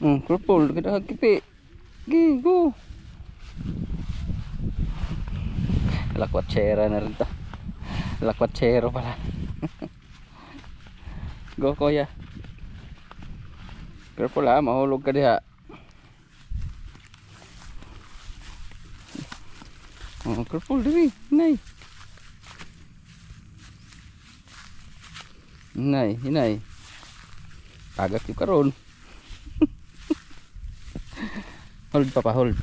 Purple kita kipi. Gi, go. Lakwatsera na rin to. Lakwatsero pala. Go kuya. Careful ha, mahulog ka diha. Careful diri, hinay. Hinay. Tagak yung karon. Hold papa, hold.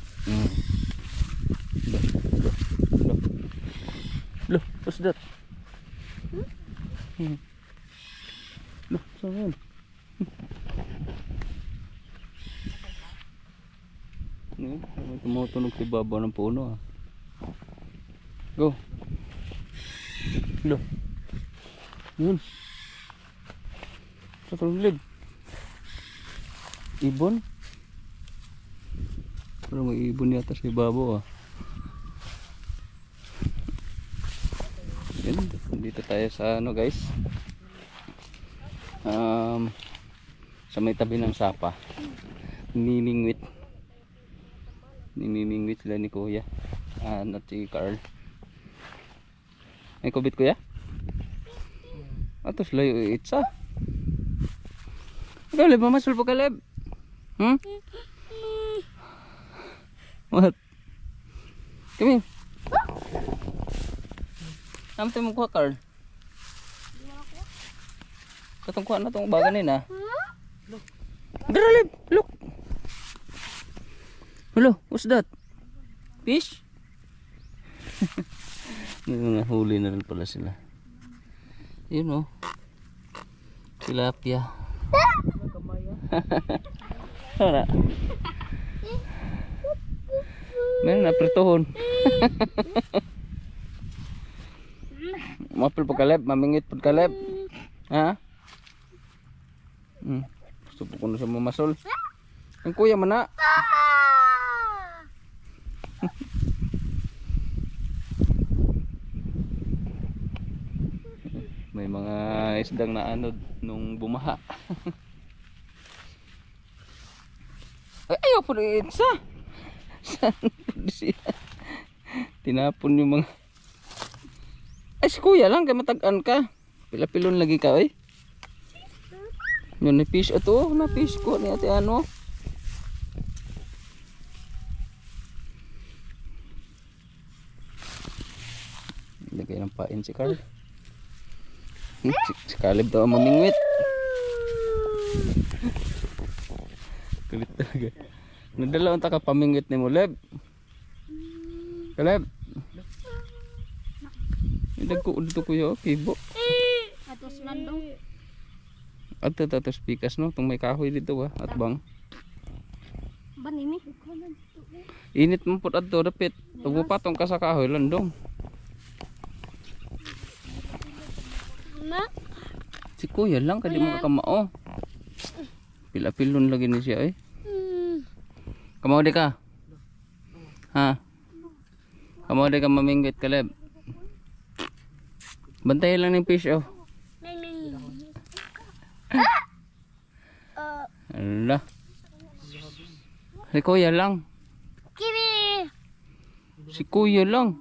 Loh, what's that? Loh, saan yun? May tumutunog si baba ng puno ah. Go. Loh. Yun. Sa tulid. Ibon. Parang may ibon yata sa ibabaw ah. Yan, dito tayo sa ano guys, sa may tabi ng sapa. Niningwit sila ni kuya at si Carl. May kubit kuya? Atos layo itsa. Kaleb, mamasul po Kaleb. What? Come here. Namatay mo kuha Carl. Katong kuha na itong baganin ha. Daralib, look. Hello, what's that? Fish? Yung mga huli na rin pala sila. Yun o. Tilapia. Wala. Meron na pritohon. Mapil po Kaleb, mamingit po Kaleb. Ha? Gusto po ko na siya mamasol. Ang kuya mana. May mga isdang naanod nung bumaha. Ay, ayaw po rin sa. Saan po siya? Tinapon yung mga. Ay si kuya lang, kaya matag-an ka. Pilapilon lagi ka eh. Yun na fish ito, na fish ko ni ate ano. Lagay ng pain si Carl. Si Caleb daw ang mamingwit. Kulit talaga. Nadala unta ka pamingwit ni mo Leb. Caleb. Dagko dito kuya kibo. Atos landong. Tatos pikas no, tong may kahoy dito ba at bang. Ban ini. Init mo pud adto dapit. Ug patong ka sa kahoy landong. Ma. Si kuya lang kadi mo kamao. Pila-pilon lagi ni siya eh. Kamao di ka? Ha? Kamao di ka mamingwit Caleb? Bantayan lang ng fish oh. Ala. Si kuya lang. Kimi. Si kuya lang.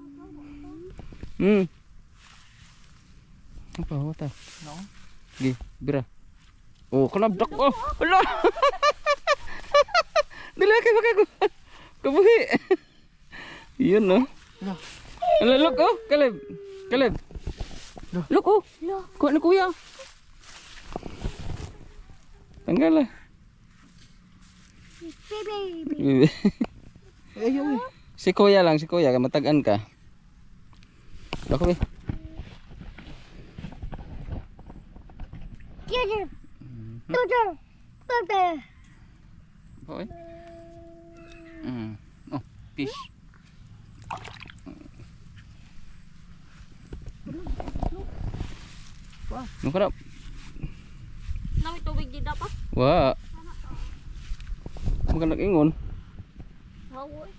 Apa wata? No. Gi, bira. Oh, kanabdak oh. Ala. Dili kay ko. Kabuhi. Iyon no. Ala look oh, Caleb. Caleb. Look oh. Kuha na kuya. Tanggal lah. Baby. Ayaw. Si kuya lang, si kuya matag-an ka. Lako be. Kiyer. Tutor. Tutor. Hoy. Oh, fish. Wah, nukarap. Nami tubig di dapat. Wah. Maganda ingon. Hawoy.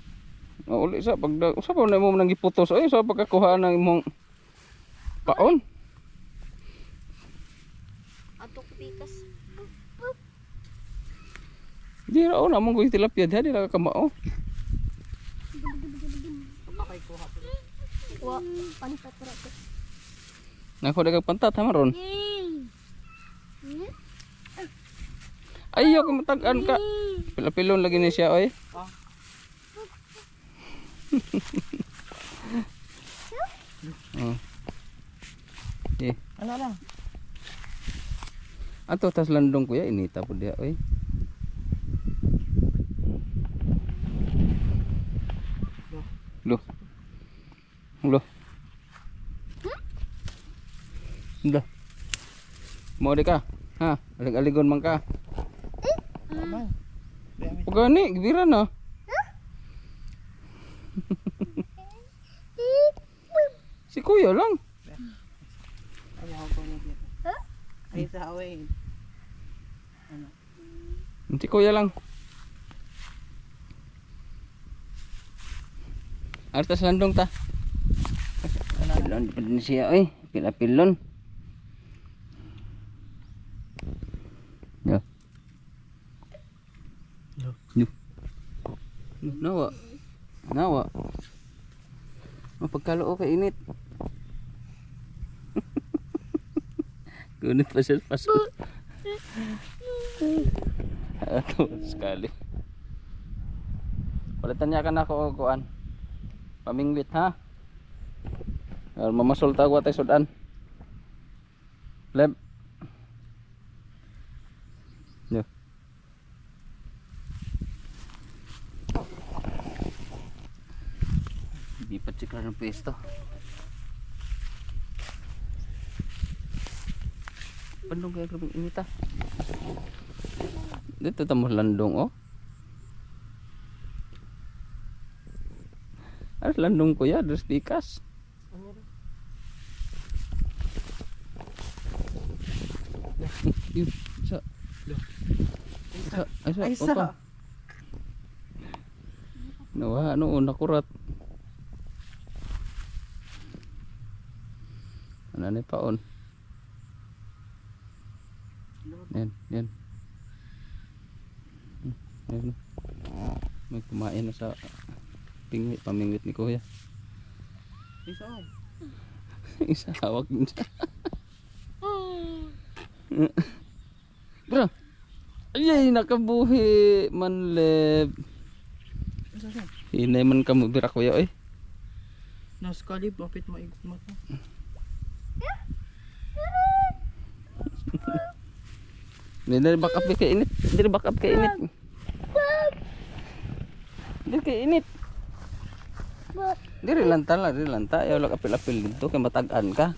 Uli sa pagda sa pa na mo nang giputos ay sa pagkakuha ng imong paon. Atok pikas. Di ra o namang ko yung tilapia di ra kamao. Wa, pantat ra ko. Nako dagang pantat ha maron. Hmm? Ayaw ko matag-an ka. Pila-pilon lagi ni siya oy. Oh. Eh, Ano lang? ato tas landong kuya inita po dia oy. Lo. Lo. Lo. Mau di ka? Ha, alig-aligon man ka. Aman. Pagani, gibira na. Si kuya lang. Ayaw ko na dito. Ay sa away. Ano? Si kuya lang. Artas landong ta. Pilon pa din siya oy. Pila-pilon. Yo. Yo. Nawa. Nawa. Mapagkaloo ka init. Gunit pa siya pasok. Ato sekali. Palitan niya ka na ako kuan. Pamingwit ha. Mamasol ta ko tay sudan. Lem. Yo. Di pa cikar ng pesto. Pandong kaya grabing inita. Dito tamo landong oh. Aras landong ko ya, dos tikas. Yun, isa. Isa. Ay, isa. Nawa, noon, nakurat. Ano na paon? Yan, yan. Yan. May kumain na sa pingwit, pamingwit ni kuya. Isa. Isa hawak din siya. Bro. Ayay, nakabuhi manleb. Isa siya. Hinay man ka mo bira kuya oy. Naskali, bakit maigot mo to? Hindi back up kay init. Hindi back up kay init. Hindi kay init. Diri lanta lah, diri lanta. Ayaw lang apil-apil dito kay matag-an ka.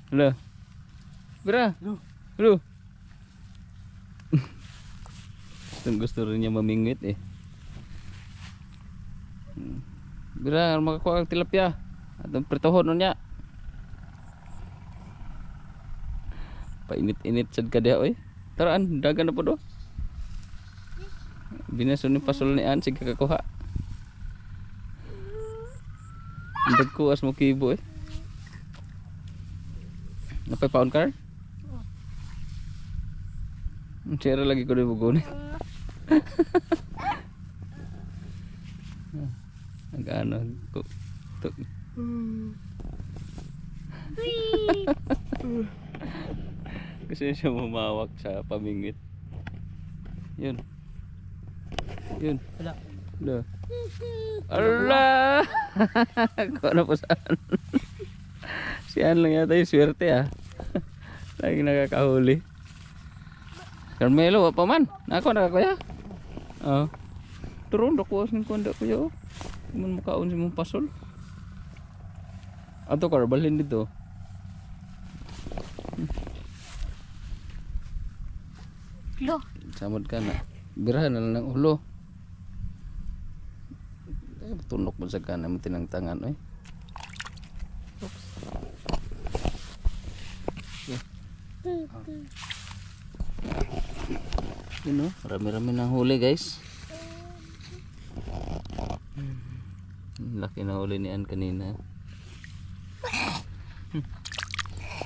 Hello. Bra. Hello. Gusto rin niya mamingwit eh. Bira, makakuha ang tilapia. Atong pritohon nun niya. Painit-init sad ka diha oy. Taraan, dagan na po do. Binason ni pasol ni an sige kakuha. Indag ko as mo kibo eh. Napay paon ka? Sira lagi ko di bugon. Nag-ano ko. Kasi siya mamawak sa pamingwit. Yun. Yun. Wala. Wala. Allah! Kung ano po saan. Siyan lang yata yung swerte ah. Lagi nakakahuli. Carmelo, apa man? Nako na kuya. Oh. Turun dakuas ng konda kuya oh. Mun makaon si mong pasol. Ato karbalhin dito. Lo. Samod ka na. Birahan na lang ng ulo. Tunok mo sa kanan mo tinangtangan oy. Yun oh, rami-rami ng huli guys. Laki na huli ni Ann kanina.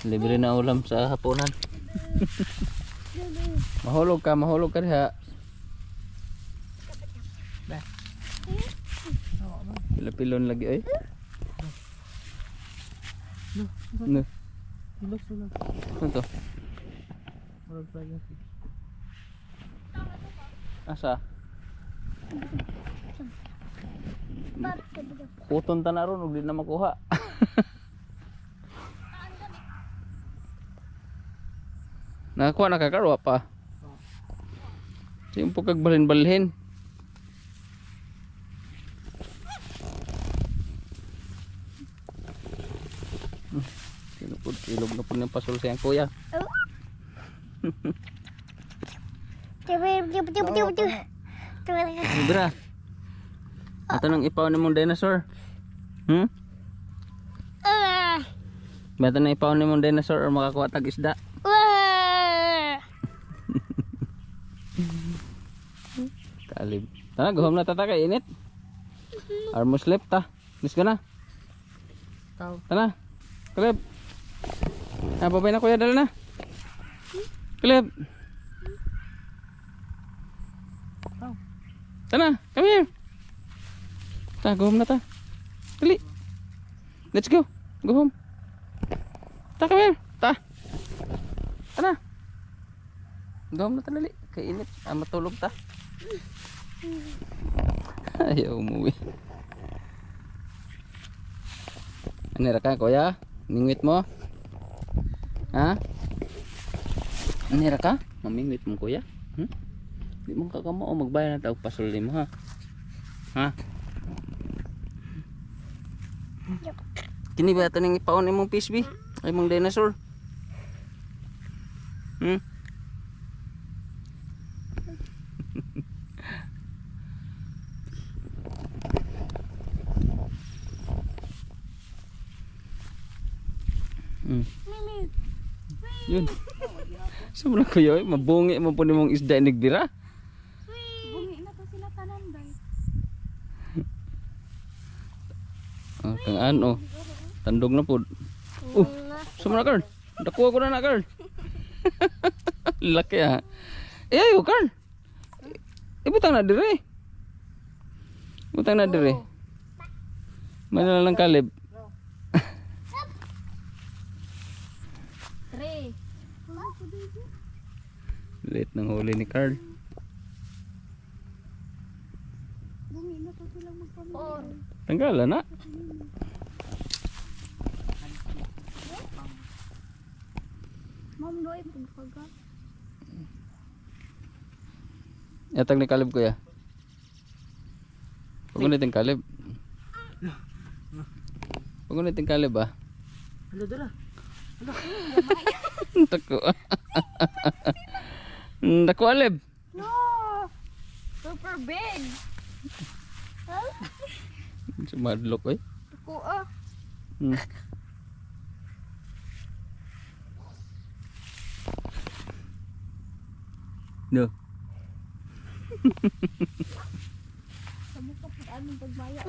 Libre na ulam sa hapunan. Mahulog ka diha. Pilon lagi ay. No. Hilok sulag. Ano to? Murag flying fish. Asa? Bab, sabi ko. Kuton ta na ron ug di na makuha. Nakakuha na kakarwa pa. Siyempre kag balhin-balhin. Ilog na po ng pasol siyang kuya. Libra. Ato nang ipaw ni mong dinosaur. Beto na ipaw ni mong dinosaur or makakuha tag isda. Kalib. Tana, guhom na tata kay init. Armo slip ta. Nis ka na. Tana. Kalib. Babay na kuya, dala na. Kalib. Tana, come here. Ta, go home na ta. Dali. Let's go. Go home. Ta, come here. Ta. Tana. Go home na ta, dali. Kay init. Matulog ta. Ayaw umuwi. Anira ka, kuya? Mingwit mo? Ha? Anira ka? Mamingwit mo, kuya? Di mo kakamo o magbayad na tawag pasuli mo, ha? Ha? Kini ba ito nang ipaon imong pisbi? Ay mong dinosaur? Yun. Saan na kuya? Mabungi mo po ni mong isda nagbira? Bungi na to sila tanan, guys. Kang ano? Tandog na po. Saan na, Carl? Dakuha ko na, Carl. Laki, ha? Ayaw, Carl. Ibutang na dire. Ibutang na dire. Mana lang kalib. 3. Late ng huli ni Carl. Bungi na to sila magpamilya. Tanggalan na. Mom, doy pagkaga. Yatag ni Kalib, kuya. Pagunit yung Kalib. Pagunit yung Kalib, ah. Hala, dala. Tako. Tako, Alib. No! Super big! Sumadlok, eh. Ako No. Kamu ka po anong pagbaya?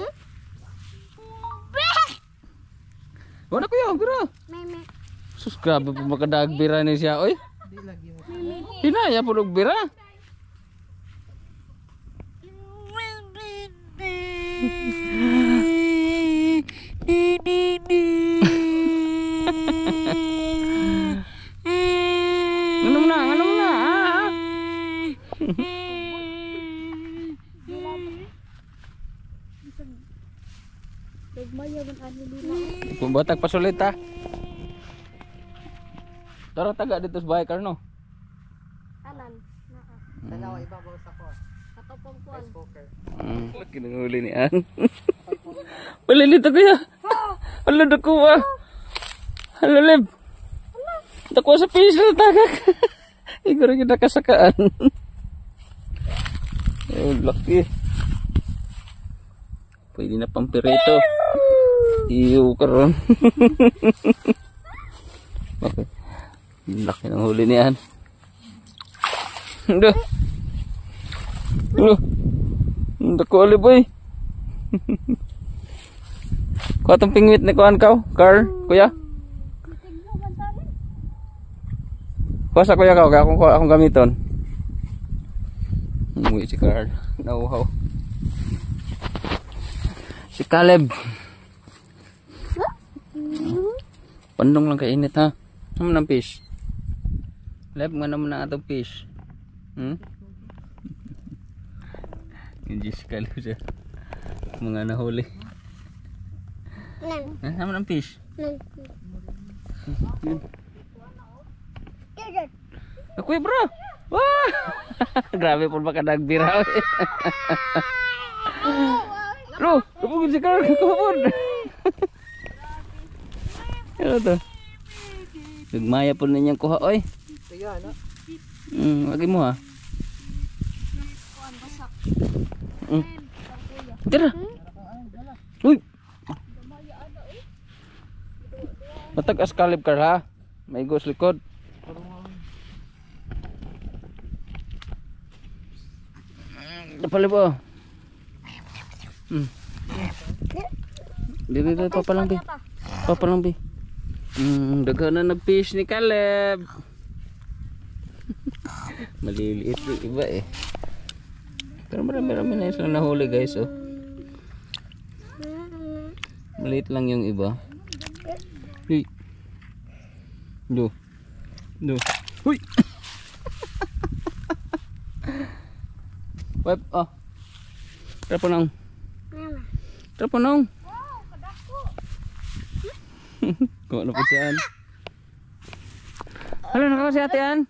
Wala kuya, bira. Meme. Sus, grabe po makadagbira ni siya, oy. Di lagi mo. Hinaya po nagbira. Ano mo na, ah. Pagbaya ng ano nila. Kung batag pasulit, ha. Tara taga dito sa bahay, Carno. Kanan. Naa. Dalawa ibabaw sa ko. Katopong kuan. Rice cooker. Laki ng huli ni An. Wala nito kuya. Wala dakuha. Hala Leb. Dakuha sa piso na tagak. Igor kita kasakaan. Oh, laki. Pwede na pampirito. Iyo karon. Okay. Laki ng huli ni An. Duh. Duh. Dakuha Leb boy. Kuha tong pingwit ni kuan kaw, Carl, kuya. Tigno man tani. Kuha sa kuya kaw, akong gamiton. Umuwi si Carl. Nauhaw. Si Caleb. Pandong lang kainit ha. Ano ng fish? Caleb, nga naman na atong fish. Yung Jessica lang siya. Mga nahuli. Ano ng fish? Ako bro. Wah! Grabe po baka nagbiraw. Bro, kapag si Carl kapag. Ano to? Nagmaya po ninyang kuha oy. Sige ano? Lagi mo ha. Tira. Uy. Matag as Caleb Carl ha. May gos likod. Napalib oh. Dito papalang bi. Papalang bi. Daghan na nag-fish ni Caleb. Maliliit yung iba eh. Pero marami-rami na sila nahuli guys oh. Maliit lang yung iba. Hey. Do. Huy. Web oh. Traponong. Traponong. Wow, kadako. Kung ano po siyaan. Halo, nakaw si ate Ann.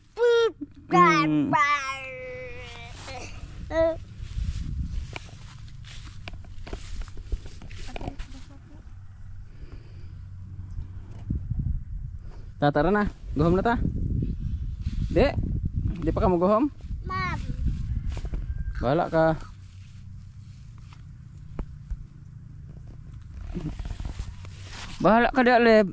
Tara na. Guhom na ta. Di pa ka mo guhom? Ma'am. Bahala ka. Bahala ka dah Leb.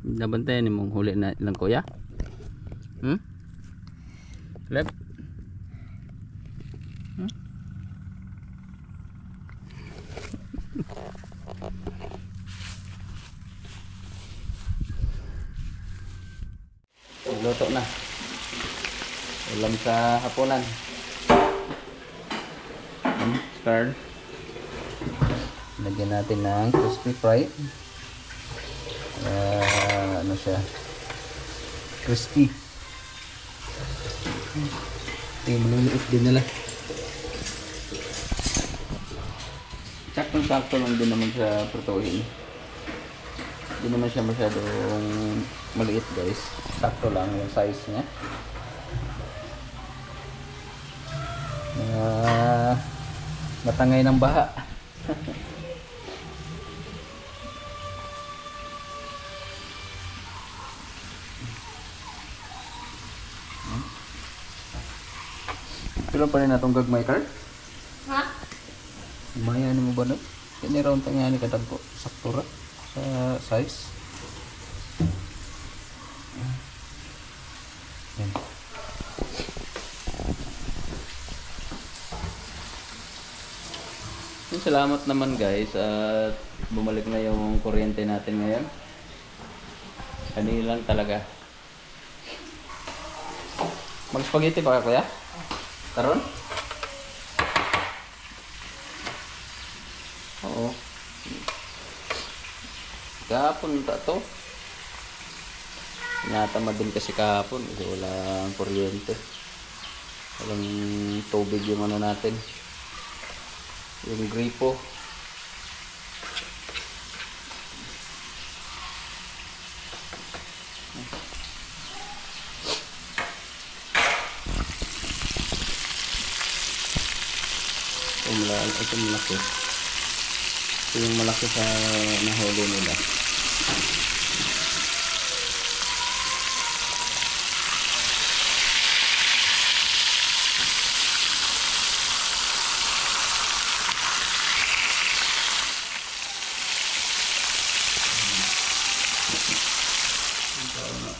Nabantayan ni mong huli na lang kuya. Leb. Luto na. Ulam sa hapunan. Scarred. Lagyan natin ng crispy fry. Ano siya? Crispy. Maliliit din nila. Sakto lang din naman sa prutuhin. Hindi naman siya masyadong maliit guys. Sakto lang yung size niya. Matangay ng baha. Pero pa rin natong gagmay card? Ha? Maya mo ba na? Kanya round nga ni kadang ko saktura sa size. Yan. Salamat naman guys at bumalik na yung kuryente natin ngayon. Kanina lang talaga. Mag-spaghetti ba ka kuya? Taron? Oo. Kahapon ta to. Natamad din kasi kahapon kasi walang kuryente. Walang tubig yung ano natin. Yung gripo. Ito malaki. Ito yung malaki sa nahuli nila.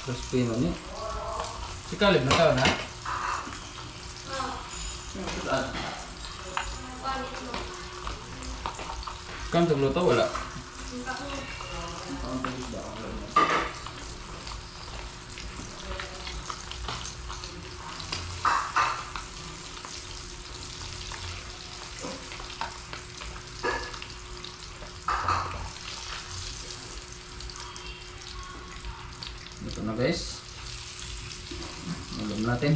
Crispy mo niya. Si Caleb na tao na? Kan tagluto wala. Ito na guys. Ulam natin.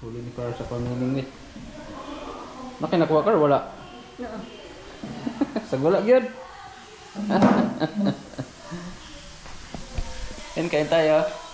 Huli ni Car sa pamimingwit. Nakinakuha ka or wala? Oo. Sagwala gyud. Yan kain tayo.